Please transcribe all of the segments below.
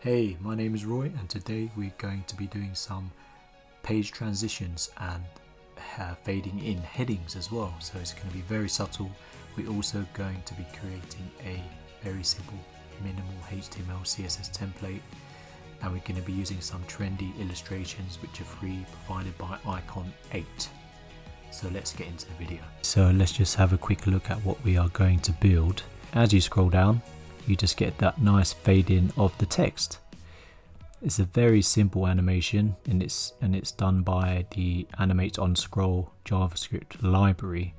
Hey, my name is Roy and today we're going to be doing some page transitions and fading in headings as well. So it's going to be very subtle. We're also going to be creating a very simple minimal HTML CSS template, and we're going to be using some trendy illustrations which are free, provided by Icon 8. So let's get into the video. So let's just have a quick look at what we are going to build. As you scroll down, you just get that nice fade in of the text. It's a very simple animation, and it's done by the Animate on Scroll JavaScript library.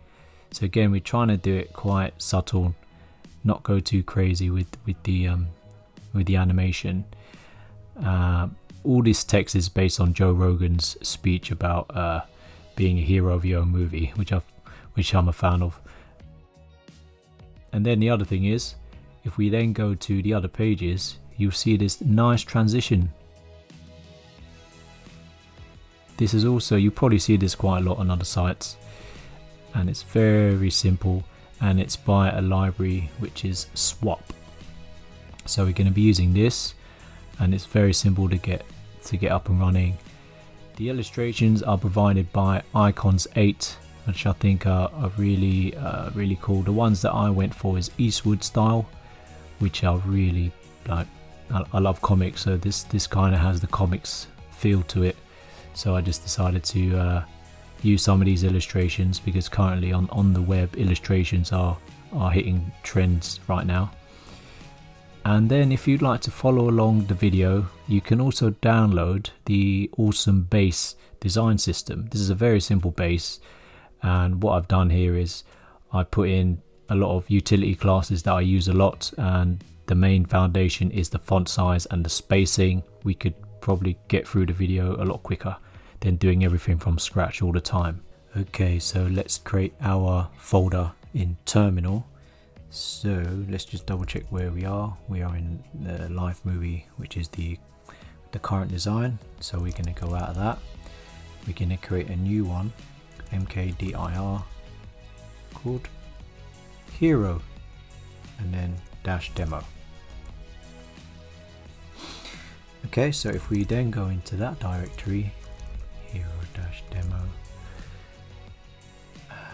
So again, we're trying to do it quite subtle, not go too crazy with the animation. All this text is based on Joe Rogan's speech about being a hero of your own movie, which I'm a fan of. And then the other thing is, if we then go to the other pages, you'll see this nice transition. This is also, you probably see this quite a lot on other sites, and it's very simple, and it's by a library which is Swap. So we're going to be using this, and it's very simple to get up and running. The illustrations are provided by Icons 8, which I think are really cool. The ones that I went for is Eastwood style, which are really like, I love comics, so this kind of has the comics feel to it. So I just decided to use some of these illustrations, because currently on the web, illustrations are hitting trends right now. And then if you'd like to follow along the video, you can also download the awesome base design system. This is a very simple base, and what I've done here is I put in a lot of utility classes that I use a lot, and the main foundation is the font size and the spacing. We could probably get through the video a lot quicker than doing everything from scratch all the time. Okay, so let's create our folder in Terminal. So let's just double check where we are. We are in the live movie, which is the current design. So we're going to go out of that. We're going to create a new one, mkdir, called hero, and then -demo. Okay, so if we then go into that directory, hero-demo,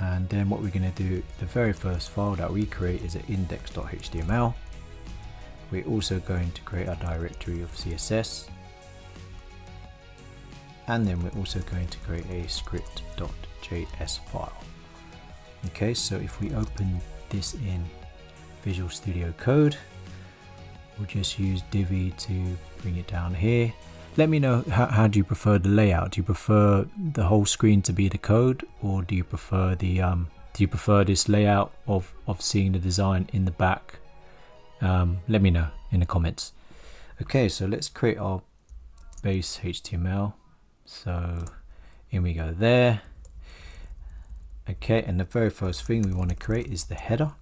and then what we're going to do, the very first file that we create is an index.html. We're also going to create a directory of CSS, and then we're also going to create a script.js file. Okay, so if we open this in Visual Studio Code, we'll just use Divi to bring it down here. Let me know, how do you prefer the layout? Do you prefer the whole screen to be the code, or do you prefer this layout of seeing the design in the back? Let me know in the comments. Okay, so let's create our base HTML. So in we go there. Okay, and the very first thing we want to create is the header.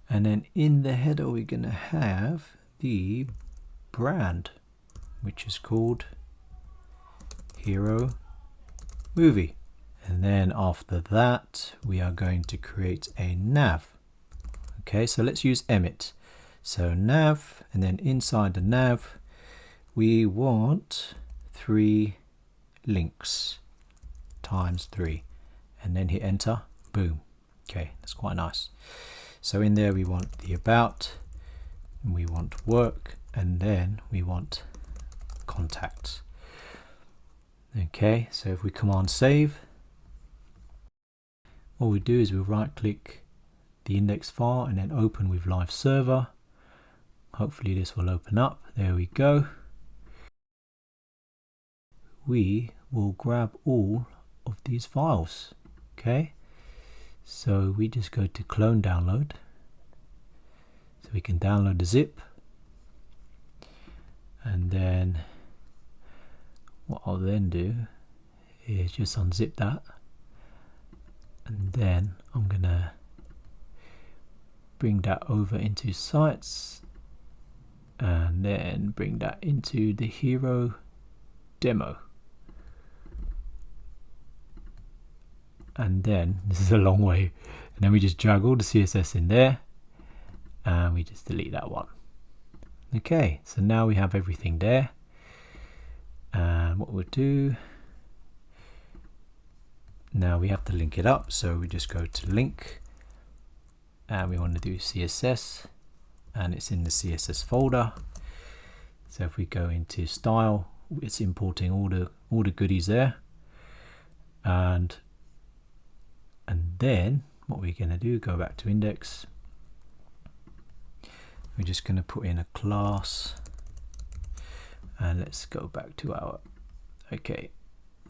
And then in the header, we're going to have the brand, which is called Hero Movie. And then after that, we are going to create a nav. Okay, so let's use Emmet. So nav, and then inside the nav, we want 3 links times 3, and then hit enter. Boom. Okay, that's quite nice. So in there we want the about, we want work, and then we want contacts. Okay, so if we command save, all we do is we'll right click the index file and then open with live server. Hopefully this will open up. There we go. We will grab all of these files. Okay, so we just go to clone download, so we can download the zip, and then what I'll then do is just unzip that, and then I'm gonna bring that over into sites, and then bring that into the hero demo. And then this is a long way, and then we just drag all the CSS in there, and we just delete that one. Okay, so now we have everything there, and what we'll do now, we have to link it up, so we just go to link, and we want to do CSS, and it's in the CSS folder. So if we go into style, it's importing all the goodies there, and then what we're going to do, go back to index. We're just going to put in a class, and let's go back to our, okay,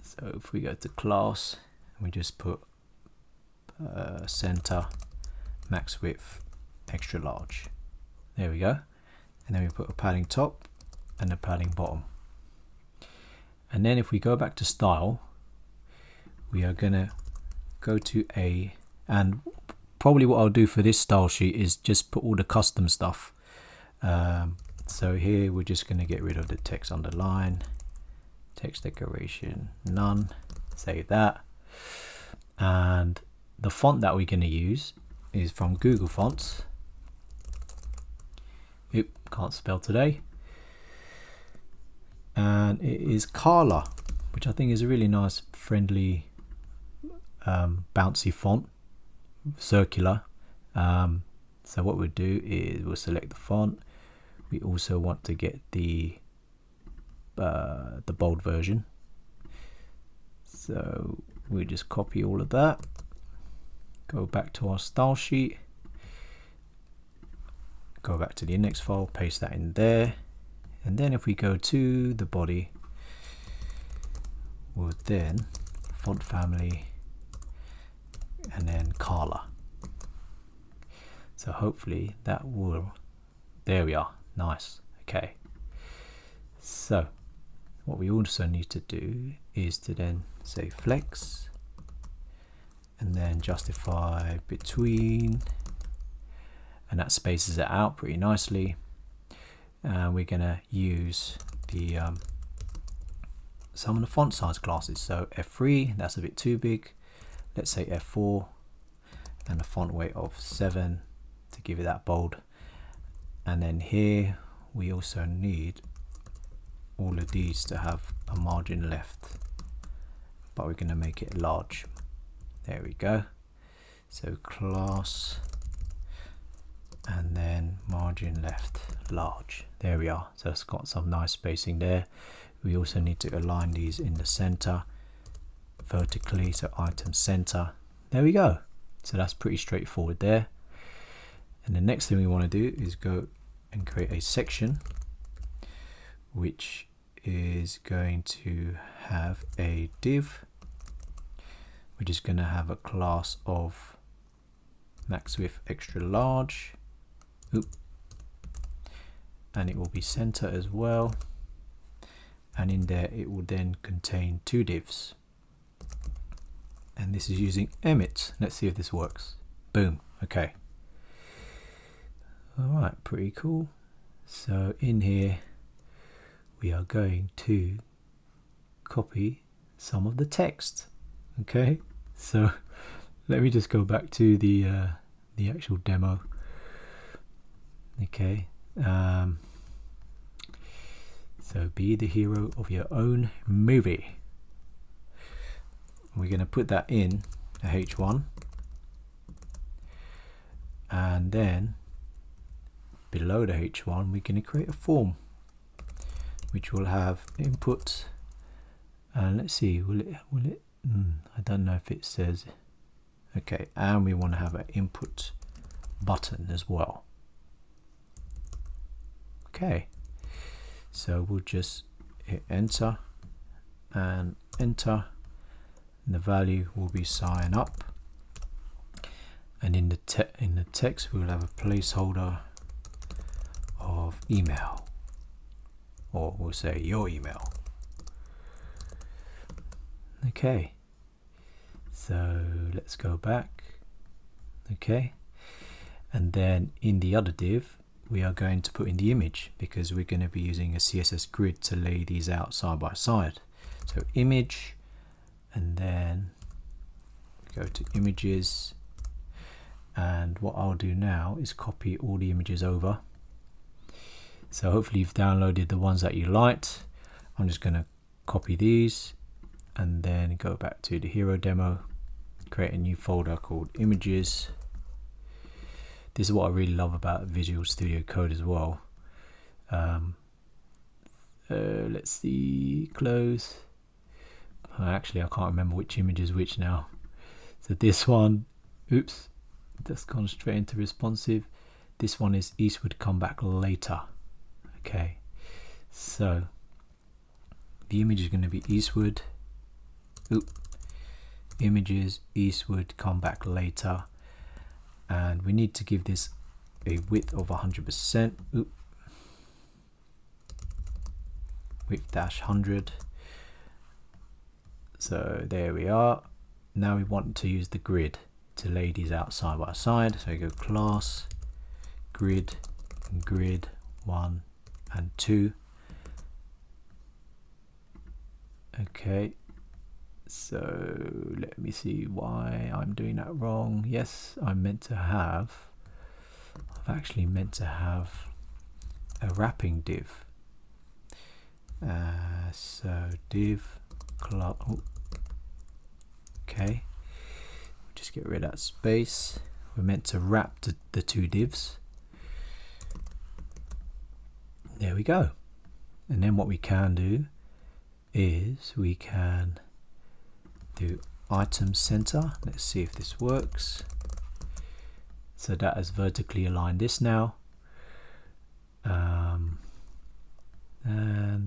so if we go to class, we just put center max width extra large. There we go. And then we put a padding top and a padding bottom. And then if we go back to style, we are gonna go to and probably what I'll do for this style sheet is just put all the custom stuff. So here we're just gonna get rid of the text underline, text decoration, none, save that. And the font that we're gonna use is from Google Fonts. Oop, can't spell today. And it is Carla, which I think is a really nice, friendly, bouncy font, circular. So what we'll do is we'll select the font. We also want to get the bold version. So we'll just copy all of that. Go back to our style sheet. Go back to the index file, paste that in there. And then if we go to the body, we'll then font family and then Carla. So hopefully that will, there we are, nice. Okay, so what we also need to do is to then say flex and then justify between, and that spaces it out pretty nicely. We're gonna use the some of the font size classes. So F3, that's a bit too big. Let's say F4 and a font weight of 7 to give it that bold. And then here we also need all of these to have a margin left, but we're going to make it large. There we go. So class and then margin left large. There we are. So it's got some nice spacing there. We also need to align these in the center vertically, so item center. There we go. So that's pretty straightforward there. And the next thing we want to do is go and create a section which is going to have a div which is going to have a class of max width extra large. Oop. And it will be center as well, and in there it will then contain 2 divs, and this is using emit. Let's see if this works. Boom. Okay, all right, pretty cool. So in here we are going to copy some of the text. Okay, so let me just go back to the actual demo. Okay, so be the hero of your own movie. We're going to put that in a H1, and then below the H1 we're going to create a form which will have input, and let's see, will it I don't know if it says. Okay, and we want to have an input button as well. Okay, so we'll just hit enter and enter, and the value will be sign up, and in the text we will have a placeholder of email, or we'll say your email. Okay, so let's go back. Okay, and then in the other div we are going to put in the image, because we're going to be using a CSS grid to lay these out side by side. So image, and then go to images, and what I'll do now is copy all the images over. So hopefully you've downloaded the ones that you liked. I'm just going to copy these and then go back to the hero demo, create a new folder called images. This is what I really love about Visual Studio Code as well. Let's see, close. Actually, I can't remember which image is which now. So this one, oops, that's gone straight into responsive. This one is Eastwood come back later. Okay, so the image is going to be Eastwood. Oop. Images, Eastwood come back later. And we need to give this a width of 100%. Oop. Width dash 100. So there we are. Now we want to use the grid to lay these out side by side. So you go class, grid, and grid 1 and 2. Okay, so let me see why I'm doing that wrong. Yes, I've actually meant to have a wrapping div. So div class. Oh, okay, just get rid of that space. We're meant to wrap the two divs. There we go. And then what we can do is we can do item center. Let's see if this works. So that has vertically aligned this now. And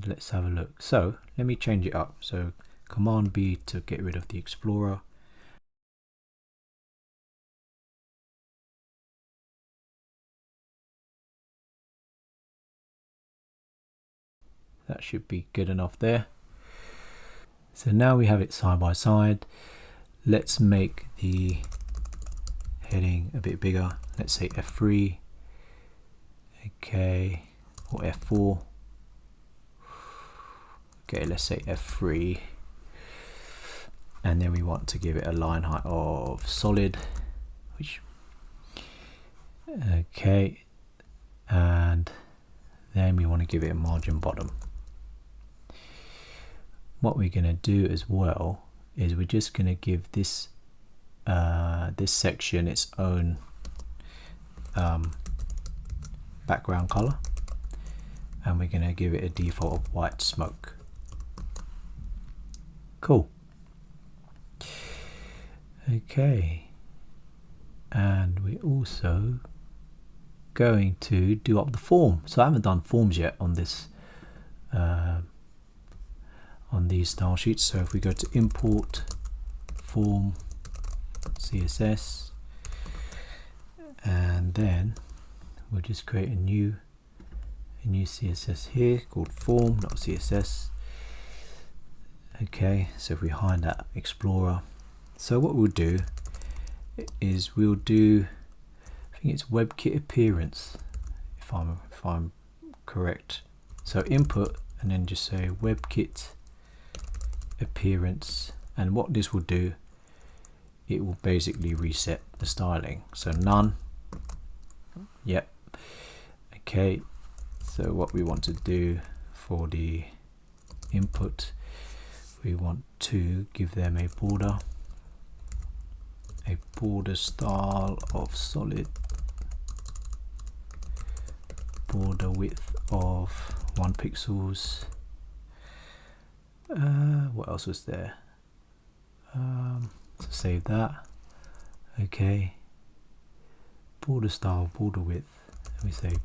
let's have a look. So let me change it up. So Command B to get rid of the Explorer. That should be good enough there. So now we have it side by side. Let's make the heading a bit bigger. Let's say F3. Okay, or F4. Okay, let's say F3. And then we want to give it a line height of solid, which, okay, and then we want to give it a margin bottom. What we're going to do as well is we're just going to give this this section its own background color, and we're going to give it a default of white smoke. Cool. Okay, and we're also going to do up the form. So I haven't done forms yet on this on these style sheets. So if we go to import form CSS, and then we'll just create a new CSS here called form.css. Okay, so if we hide that Explorer, so what we'll do is we'll do, I think it's WebKit appearance, if I'm correct. So input and then just say WebKit appearance, and what this will do, it will basically reset the styling. So none. Yep. Okay, so what we want to do for the input, we want to give them a border style of solid, border width of 1 pixels. What else was there? So save that. Okay, border style, border width, and we say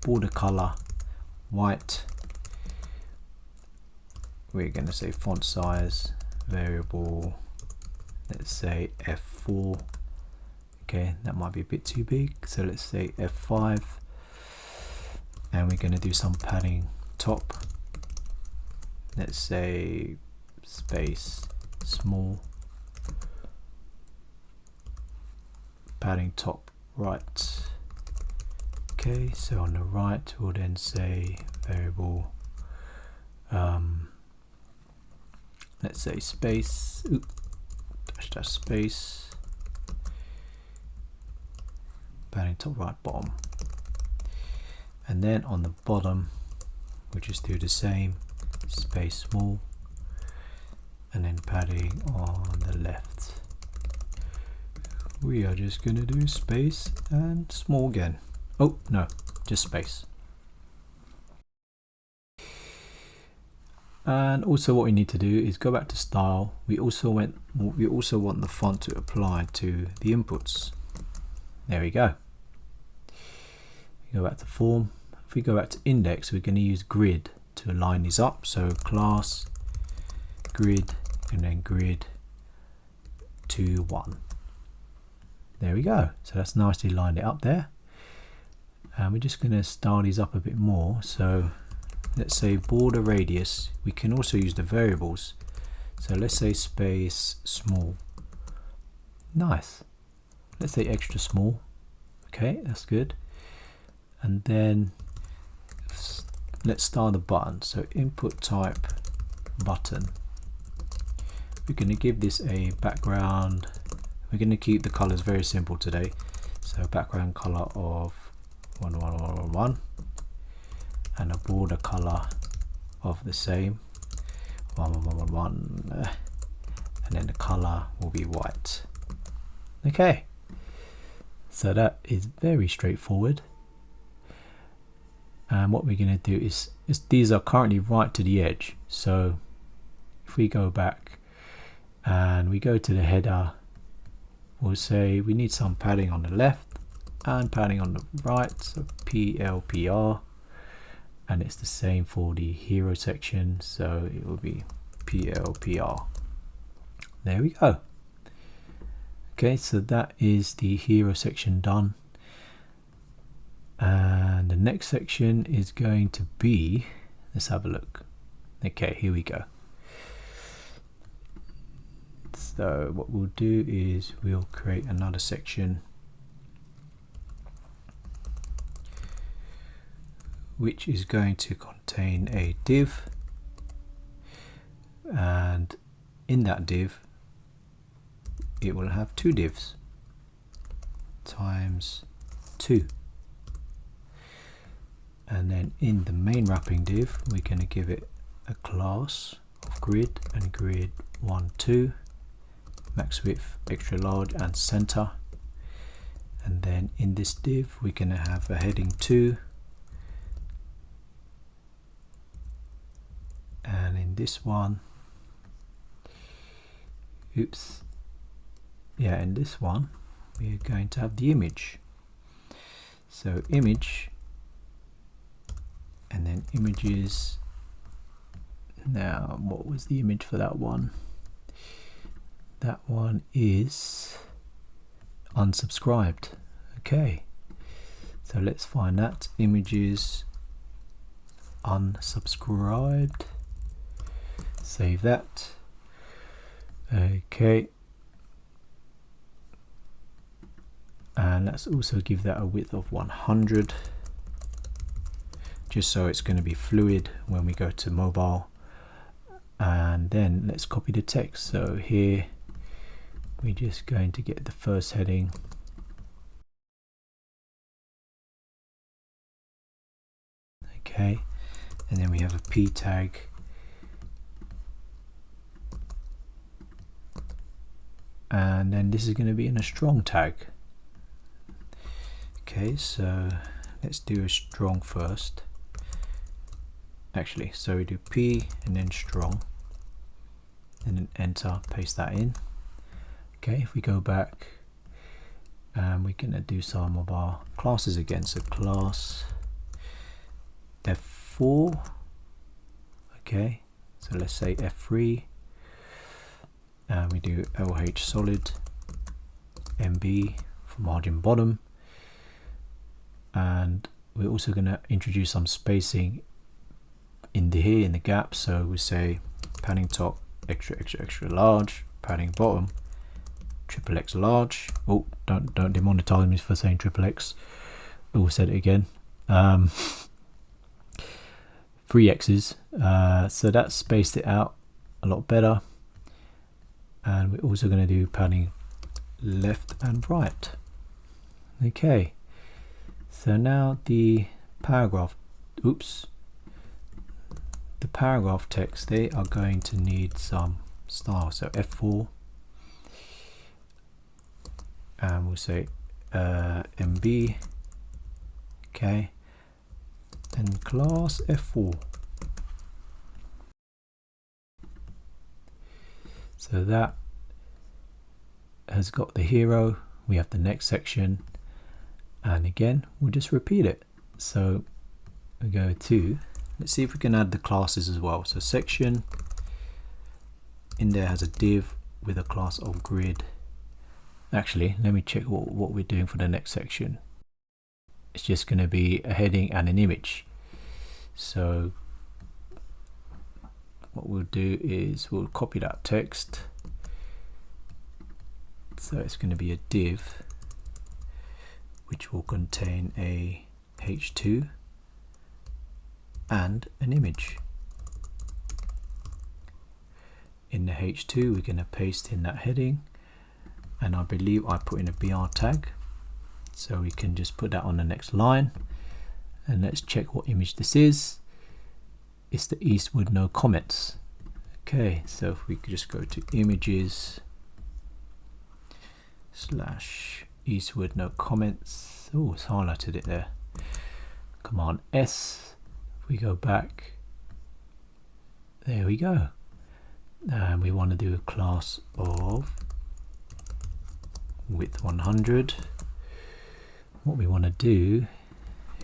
border color white. We're going to say font size variable, let's say F4. Okay, that might be a bit too big, so let's say F5, and we're going to do some padding top. Let's say space small, padding top right. Okay, so on the right we'll then say variable, let's say space, dash space, padding top right bottom. And then on the bottom we just do the same, space small, and then padding on the left. We are just going to do space and small again. Oh no, just space. And also what we need to do is go back to style. We also want the font to apply to the inputs. There we go. Go back to form. If we go back to index, we're going to use grid to align these up. So class grid and then grid to 1. There we go. So that's nicely lined it up there. And we're just going to style these up a bit more. So let's say border radius. We can also use the variables. So let's say space small. Nice. Let's say extra small. Okay, that's good. And then let's style the button. So input type button. We're going to give this a background. We're going to keep the colors very simple today. So background color of 1111 and a border color of the same 1111, and then the color will be white. Okay, so that is very straightforward. And what we're going to do is these are currently right to the edge. So if we go back and we go to the header, we'll say we need some padding on the left and padding on the right, so PLPR, and it's the same for the hero section, so it will be PLPR. There we go. Okay, so that is the hero section done, and the next section is going to be, let's have a look. Okay, here we go. So what we'll do is we'll create another section which is going to contain a div, and in that div it will have 2 divs times 2, and then in the main wrapping div we're going to give it a class of grid and grid 1 2, max width, extra large and center, and then in this div we're going to have a heading 2, and in this one, oops, yeah, in this one we are going to have the image. So image, and then images. Now what was the image for that one? That one is unsubscribed. Okay, so let's find that. Images unsubscribed, save that. Okay, and let's also give that a width of 100, just so it's going to be fluid when we go to mobile. And then let's copy the text. So here we're just going to get the first heading, okay, and then we have a p tag, and then this is going to be in a strong tag. Okay, so let's do a strong first. Actually, so we do p and then strong, and then enter, paste that in. Okay, if we go back, we're going to do some of our classes again. So class f4, okay, so let's say f3, and we do LH solid MB for margin bottom, and we're also going to introduce some spacing in the gap. So we say padding top extra large, padding bottom XXX large. Oh, don't demonetize me for saying XXX. Oh, said it again. 3 X's. So that spaced it out a lot better. And we're also going to do padding left and right. Okay, so now the paragraph, oops, the paragraph text, they are going to need some style. So F4, and we'll say MB, okay, and class F4. So that has got the hero. We have the next section, and again we'll just repeat it. So we go to, let's see if we can add the classes as well. So section in there has a div with a class of grid. Actually, let me check what we're doing for the next section. It's just going to be a heading and an image. So what we'll do is we'll copy that text. So it's going to be a div which will contain a h2 and an image. In the h2 we're going to paste in that heading, and I believe I put in a br tag, so we can just put that on the next line. And let's check what image this is. It's the Eastwood no comments. Okay, so if we could just go to images / Eastwood no comments. Oh, it's highlighted it there. Command S, if we go back, there we go. And we want to do a class of width 100. What we want to do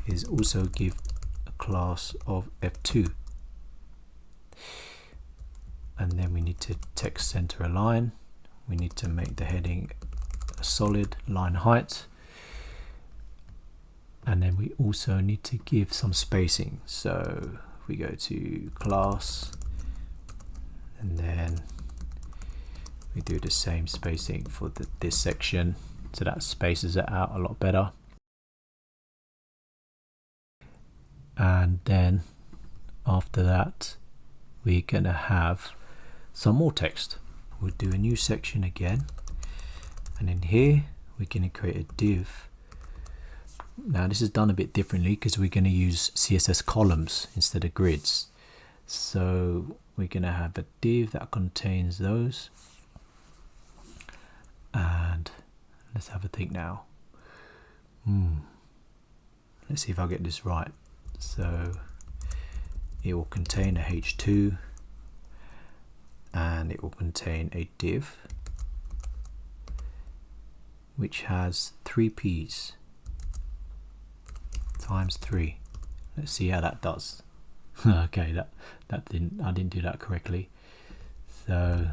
is also give a class of F2, and then we need to text center align. We need to make the heading a solid line height, and then we also need to give some spacing. So if we go to class, and then we do the same spacing for this section, so that spaces it out a lot better. And then after that we're gonna have some more text. We'll do a new section again, and in here we're going to create a div. Now this is done a bit differently because we're going to use CSS columns instead of grids. So we're going to have a div that contains those, and let's have a think now. Let's see if I get this right. So it will contain a h2, and it will contain a div which has 3 p's times 3. Let's see how that does. Okay, I didn't do that correctly. So I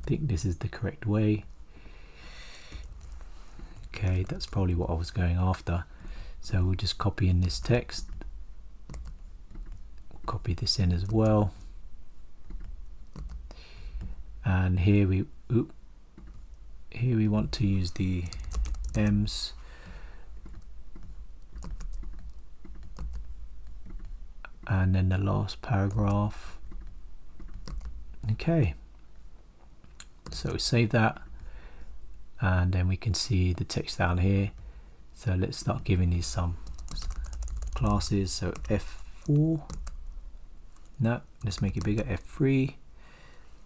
think this is the correct way. Okay, that's probably what I was going after. So we'll just copy in this text, copy this in as well, and here we want to use the M's, and then the last paragraph. Okay, so save that, and then we can see the text down here. So let's start giving these some classes. So F4, no, let's make it bigger, F3.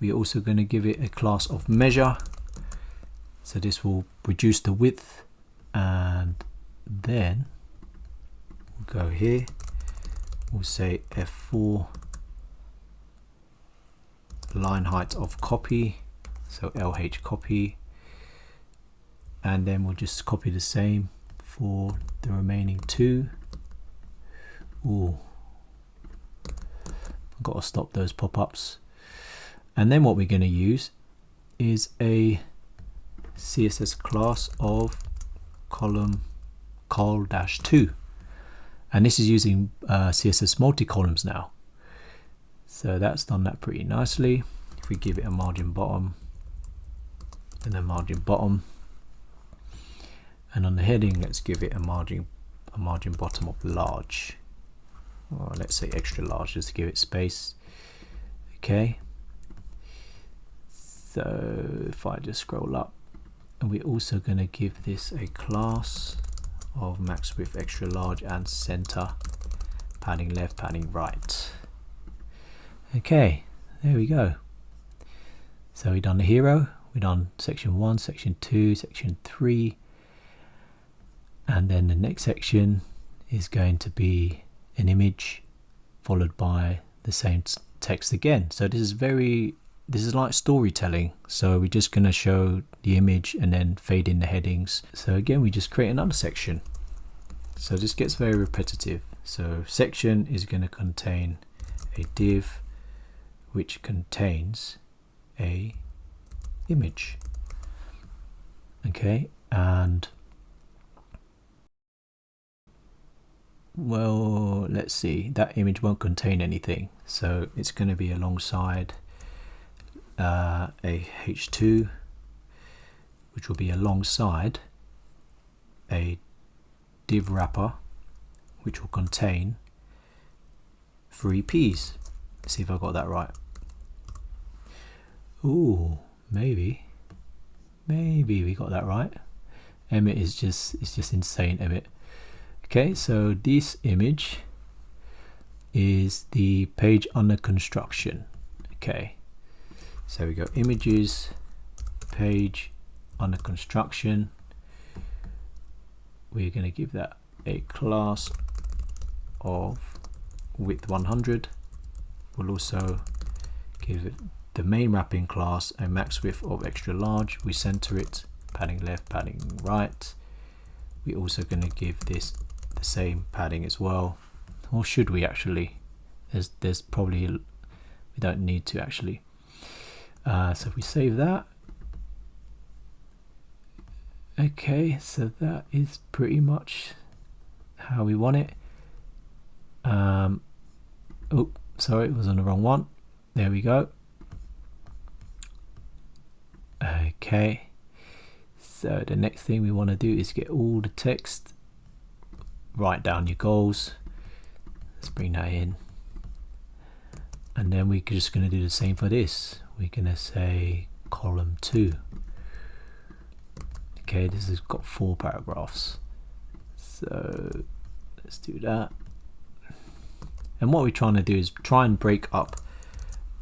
We're also going to give it a class of measure, so this will reduce the width, and then we'll go here, we'll say F4 line height of copy, so LH copy, and then we'll just copy the same for the remaining 2. Ooh, I've got to stop those pop-ups. And then what we're going to use is a CSS class of column col-2, and this is using CSS multi-columns now. So that's done that pretty nicely. If we give it a margin bottom and a margin bottom, and on the heading let's give it a margin bottom of large, or let's say extra large, just to give it space. Okay, so if I just scroll up, and we're also going to give this a class of max width extra large and center, padding left, padding right. Okay, there we go. So we've done the hero, we've done section 1, section 2, section 3, and then the next section is going to be an image followed by the same text again. So this is like storytelling. So we're just going to show the image and then fade in the headings. So again, we just create another section. So this gets very repetitive. So section is going to contain a div which contains a image. Okay, and well, let's see, that image won't contain anything, so it's going to be alongside a h2, which will be alongside a div wrapper, which will contain 3 P's. Let's see if I got that right. Ooh, maybe we got that right. Emmett is just insane, Emmett. Okay, so this image is the page under construction. Okay, so we go images, page under construction. We're going to give that a class of width 100. We'll also give it the main wrapping class a max width of extra large. We center it, padding left, padding right. We're also going to give this the same padding as well, or should we actually? There's probably, we don't need to actually. So if we save that, okay, so that is pretty much how we want it. Oh, sorry, it was on the wrong one. There we go. Okay, so the next thing we want to do is get all the text. Write down your goals. Let's bring that in, and then we're just going to do the same for this. We're going to say column 2. Okay, this has got 4 paragraphs, so let's do that. And what we're trying to do is try and break up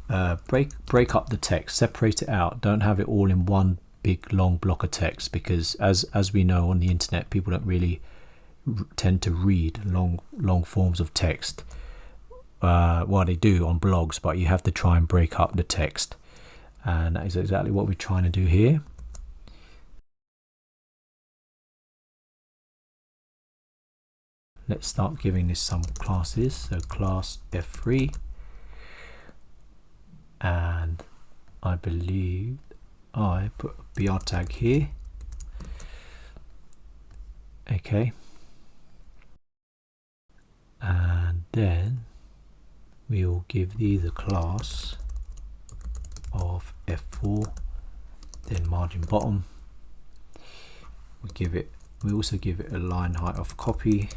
the text, separate it out. Don't have it all in one big long block of text, because as we know on the internet, people don't really tend to read long forms of text. Well, they do on blogs, but you have to try and break up the text, and that is exactly what we're trying to do here. Let's start giving this some classes. So class F3, and I believe I put a BR tag here. Okay, and then we will give these a class of F4, then margin bottom. We also give it a line height of copy.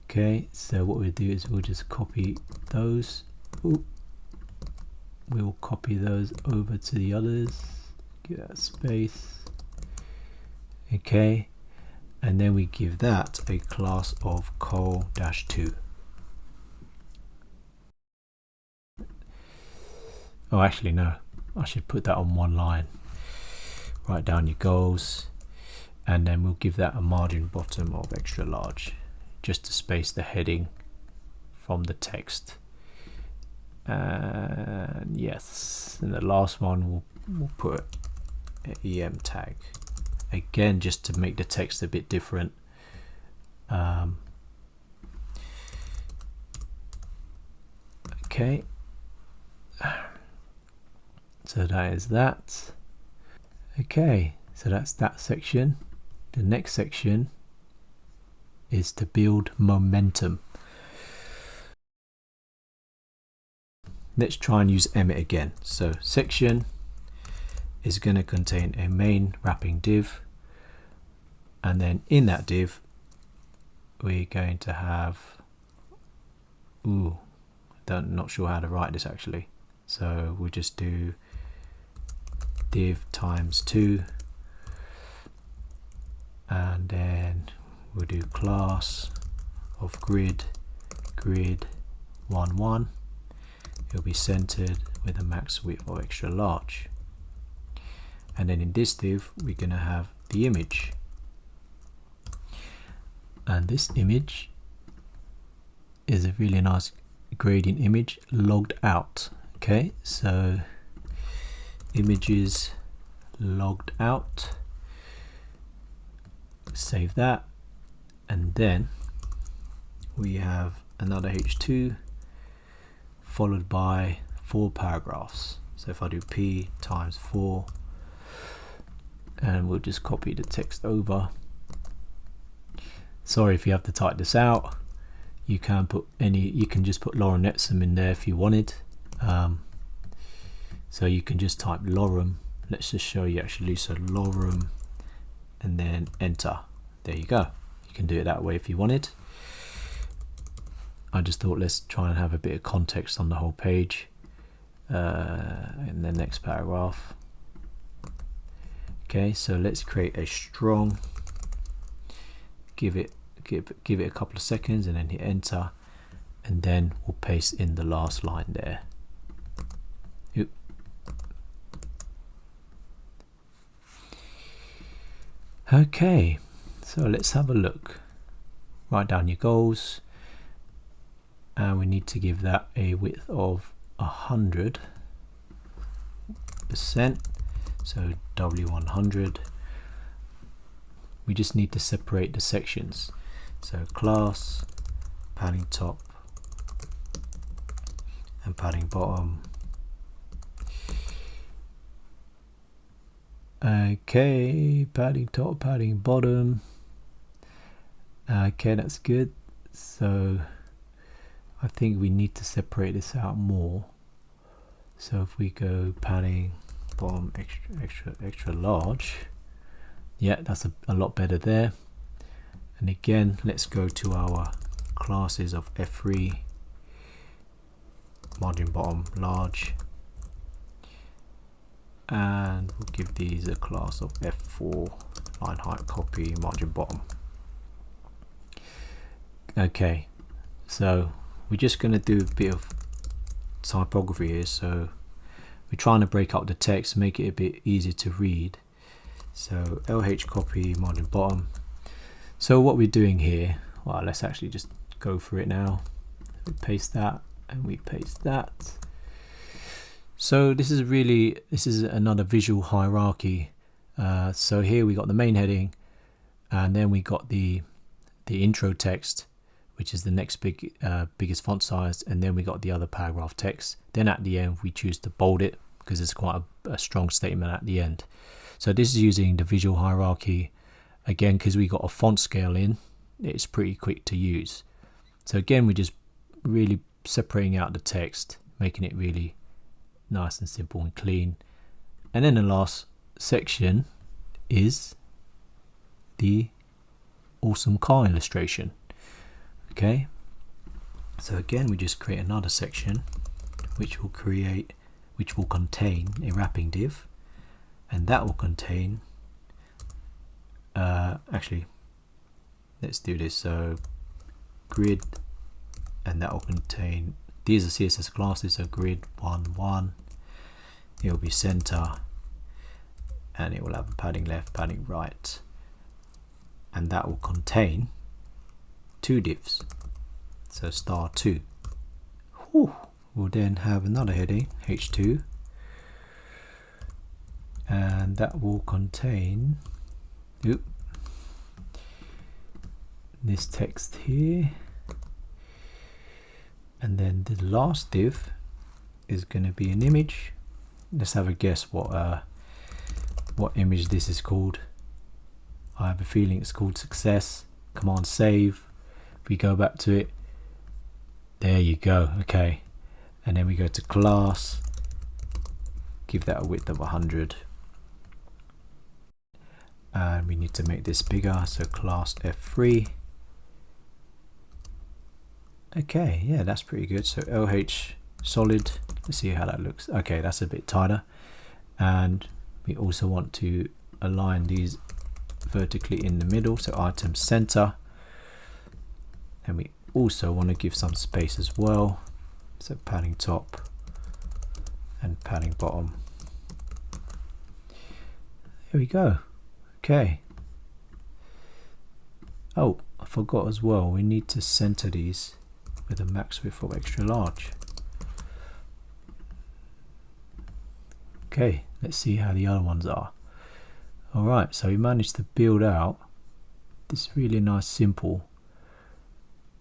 Okay, so what we'll do is we'll just copy those. Ooh. We'll copy those over to the others. Give that space. Okay, and then we give that a class of col-2. Oh, actually no, I should put that on one line. Write down your goals, and then we'll give that a margin bottom of extra large, just to space the heading from the text. And yes, and the last one we'll put an EM tag, again just to make the text a bit different. Okay, so that is that. Okay, so that's that section. The next section is to build momentum. Let's try and use Emmet again. So section is going to contain a main wrapping div, and then in that div we're going to have, not sure how to write this actually, so we'll just do div times 2, and then we'll do class of grid 1 1. It'll be centered with a max width of extra large. And then in this div we're going to have the image, and this image is a really nice gradient image logged out. Okay, so images logged out, save that, and then we have another h2 followed by 4 paragraphs. So if I do p times 4, and we'll just copy the text over. Sorry if you have to type this out. You can put you can just put lorem ipsum in there if you wanted. So you can just type lorem. Let's just show you actually. So lorem and then enter. There you go. You can do it that way if you wanted. I just thought let's try and have a bit of context on the whole page. In the next paragraph. Okay, so let's create a strong. Give it a couple of seconds and then hit enter, and then we'll paste in the last line there. Oop. Okay, so let's have a look. Write down your goals, and we need to give that a width of 100%. So W100. We just need to separate the sections. So class, padding top, and padding bottom. Okay, padding top, padding bottom. Okay, that's good. So I think we need to separate this out more. So if we go padding bottom extra large, yeah, that's a lot better there. And again, let's go to our classes of F3, margin bottom large, and we'll give these a class of F4, line height copy, margin bottom. Okay, so we're just going to do a bit of typography here. So we're trying to break up the text, make it a bit easier to read. So LH copy, margin bottom. So what we're doing here, well, let's actually just go for it now. We paste that and we paste that. So this is another visual hierarchy. So here we got the main heading, and then we got the intro text, which is the next biggest font size, and then we got the other paragraph text. Then at the end we choose to bold it because it's quite a strong statement at the end. So this is using the visual hierarchy. Again, because we got a font scale in, it's pretty quick to use. So again, we're just really separating out the text, making it really nice and simple and clean. And then the last section is the awesome car illustration. Okay, so again, we just create another section which will contain a wrapping div, and that will contain actually, let's do this. So grid, and that will contain, these are CSS classes, so grid 1 1, it will be center, and it will have a padding left, padding right, and that will contain 2 divs. So star 2. Whew. We'll then have another heading, h2, and that will contain this text here, and then the last div is going to be an image. Let's have a guess what image this is called. I have a feeling it's called success. Command save. We go back to it. There you go. Okay, and then we go to class, give that a width of 100, and we need to make this bigger, so class F3. Okay, yeah, that's pretty good. So LH solid, let's see how that looks. Okay, that's a bit tighter, and we also want to align these vertically in the middle, so item center, And we also want to give some space as well, so padding top and padding bottom. There we go. Okay. Oh, I forgot as well, we need to center these with a max width of extra large. Okay, let's see how the other ones are. Alright, so we managed to build out this really nice simple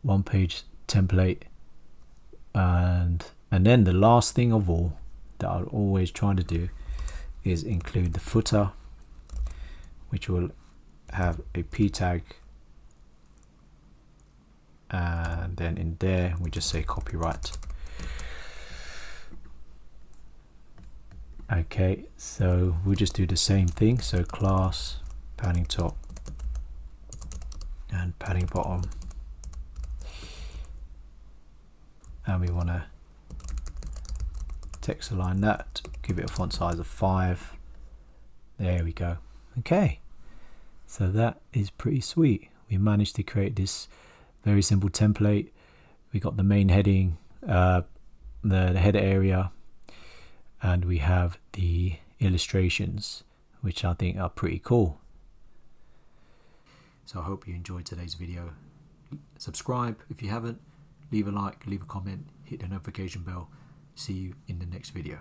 one page template, and then the last thing of all that I'm always trying to do is include the footer, which will have a p tag, and then in there we just say copyright. Okay, so we'll just do the same thing, so class padding top and padding bottom, and we want to text align that, give it a font size of 5. There we go. Okay, so that is pretty sweet. We managed to create this very simple template. We got the main heading, the header area, and we have the illustrations, which I think are pretty cool. So I hope you enjoyed today's video. Subscribe if you haven't, leave a like, leave a comment, hit the notification bell. See you in the next video.